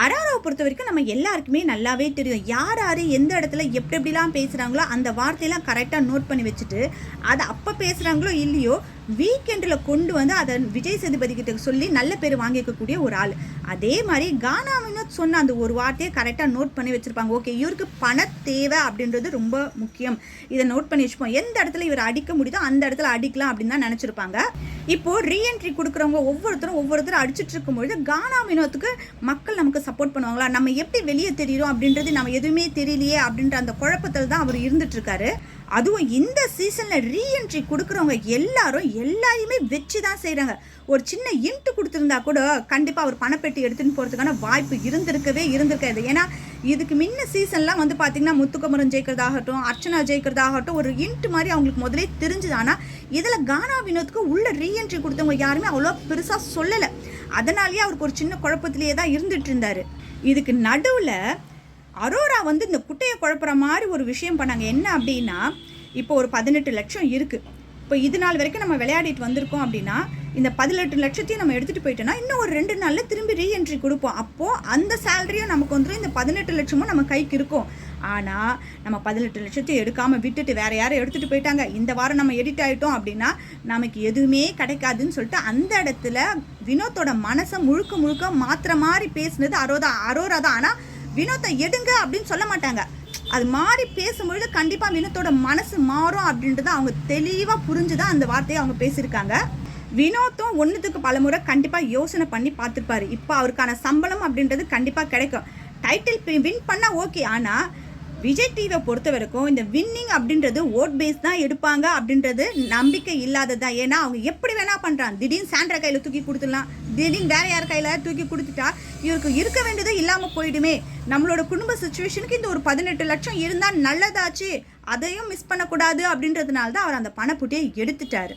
அரோராவை பொறுத்த வரைக்கும் நம்ம எல்லாருக்குமே நல்லாவே தெரியும். யார் யார் எந்த இடத்துல எப்படி எப்படிலாம் பேசுகிறாங்களோ அந்த வார்த்தையெல்லாம் கரெக்டாக நோட் பண்ணி வச்சுட்டு, அதை அப்போ பேசுகிறாங்களோ இல்லையோ வீக்கெண்டில் கொண்டு வந்து அதை விஜய் சேதுபதி கிட்ட சொல்லி நல்ல பேர் வாங்கிக்கக்கூடிய ஒரு ஆள். அதே மாதிரி கானா வினோத் சொன்ன அந்த ஒரு வார்த்தையை கரெக்டாக நோட் பண்ணி வச்சுருப்பாங்க. ஓகே, இவருக்கு பண தேவை அப்படின்றது ரொம்ப முக்கியம், இதை நோட் பண்ணி வச்சுப்போம், எந்த இடத்துல இவர் அடிக்க முடியுதோ அந்த இடத்துல அடிக்கலாம் அப்படின்னு தான் நினச்சிருப்பாங்க. இப்போது ரீஎன்ட்ரி கொடுக்குறவங்க ஒவ்வொருத்தரும் அடிச்சுட்டு இருக்கும்பொழுது கானா வினோத்துக்கு மக்கள் நமக்கு சப்போர்ட் பண்ணுவாங்களா, நம்ம எப்படி வெளியே தெரியும் அப்படின்றது நம்ம எதுவுமே தெரியலையே அப்படின்ற அந்த குழப்பத்தில் தான் அவர் இருந்துட்டுருக்காரு. அதுவும் இந்த சீசனில் ரீஎன்ட்ரி கொடுக்குறவங்க எல்லாரையுமே வச்சு தான் செய்கிறாங்க. ஒரு சின்ன இன்ட்டு கொடுத்துருந்தா கூட கண்டிப்பாக அவர் பணப்பெட்டி எடுத்துகிட்டு போகிறதுக்கான வாய்ப்பு இருந்திருக்காது. ஏன்னா இதுக்கு முன்ன சீசன்லாம் வந்து பார்த்திங்கன்னா முத்துக்குமரன் ஜெயிக்கிறதாகட்டும், அர்ச்சனா ஜெயிக்கிறதாகட்டும் ஒரு இன்ட்டு மாதிரி அவங்களுக்கு முதலே தெரிஞ்சுது. ஆனால் இதில் கானா வினோத்துக்கு உள்ள ரீஎன்ட்ரி கொடுத்தவங்க யாருமே அவ்வளோ பெருசாக சொல்லலை. அதனாலேயே அவருக்கு ஒரு சின்ன குழப்பத்திலேயே தான் இருந்துட்டு இருந்தார். இதுக்கு நடுவில் அரோரா வந்து இந்த குட்டையை குழப்புற மாதிரி ஒரு விஷயம் பண்ணாங்க. என்ன அப்படின்னா, இப்போ ஒரு 18 லட்சம் இருக்குது. இப்போ இது நாள் வரைக்கும் நம்ம விளையாடிட்டு வந்திருக்கோம் அப்படின்னா இந்த 18 லட்சத்தையும் நம்ம எடுத்துகிட்டு போயிட்டோன்னா இன்னும் ஒரு 2 நாளில் திரும்பி ரீஎன்ட்ரி கொடுப்போம். அப்போது அந்த சேலரியும் நமக்கு வந்துடும், இந்த 18 லட்சமும் நம்ம கைக்கு இருக்கும். ஆனால் நம்ம 18 லட்சத்தையும் எடுக்காமல் விட்டுட்டு வேறு யாரும் எடுத்துகிட்டு போயிட்டாங்க, இந்த வாரம் நம்ம எடிட் ஆகிட்டோம் அப்படின்னா நமக்கு எதுவுமே கிடைக்காதுன்னு சொல்லிட்டு அந்த இடத்துல வினோத்தோட மனசை முழுக்க மாற்றுற மாதிரி பேசுனது அரோரா தான். ஆனால் வினோத்தை எடுங்க அப்படின்னு சொல்ல மாட்டாங்க. அது மாதிரி பேசும்பொழுது கண்டிப்பாக வினோத்தோட மனசு மாறும் அப்படின்றத அவங்க தெளிவாக புரிஞ்சுதான் அந்த வார்த்தையை அவங்க பேசியிருக்காங்க. வினோத்தும் ஒன்றுத்துக்கு பல முறை கண்டிப்பாக யோசனை பண்ணி பார்த்துருப்பாரு. இப்போ அவருக்கான சம்பளம் அப்படின்றது கண்டிப்பாக கிடைக்கும். டைட்டில் வின் பண்ணால் ஓகே. ஆனால் விஜய் டிவியை பொறுத்த வரைக்கும் இந்த வின்னிங் அப்படின்றது ஓட் பேஸ் தான் எடுப்பாங்க அப்படின்றது நம்பிக்கை இல்லாததான். ஏன்னா அவங்க எப்படி வேணால் பண்ணுறாங்க. திடீர்னு சாண்ட்ரா கையில் தூக்கி கொடுத்துடலாம், திடீர்னு வேறு யார் கையில் தூக்கி கொடுத்துட்டா இவருக்கு இருக்க வேண்டியது இல்லாமல் போயிடுமே. நம்மளோட குடும்ப சுச்சுவேஷனுக்கு இந்த ஒரு 18 லட்சம் இருந்தால் நல்லதாச்சு, அதையும் மிஸ் பண்ணக்கூடாது அப்படின்றதுனால தான் அவர் அந்த பணப்புட்டியை எடுத்துட்டாரு.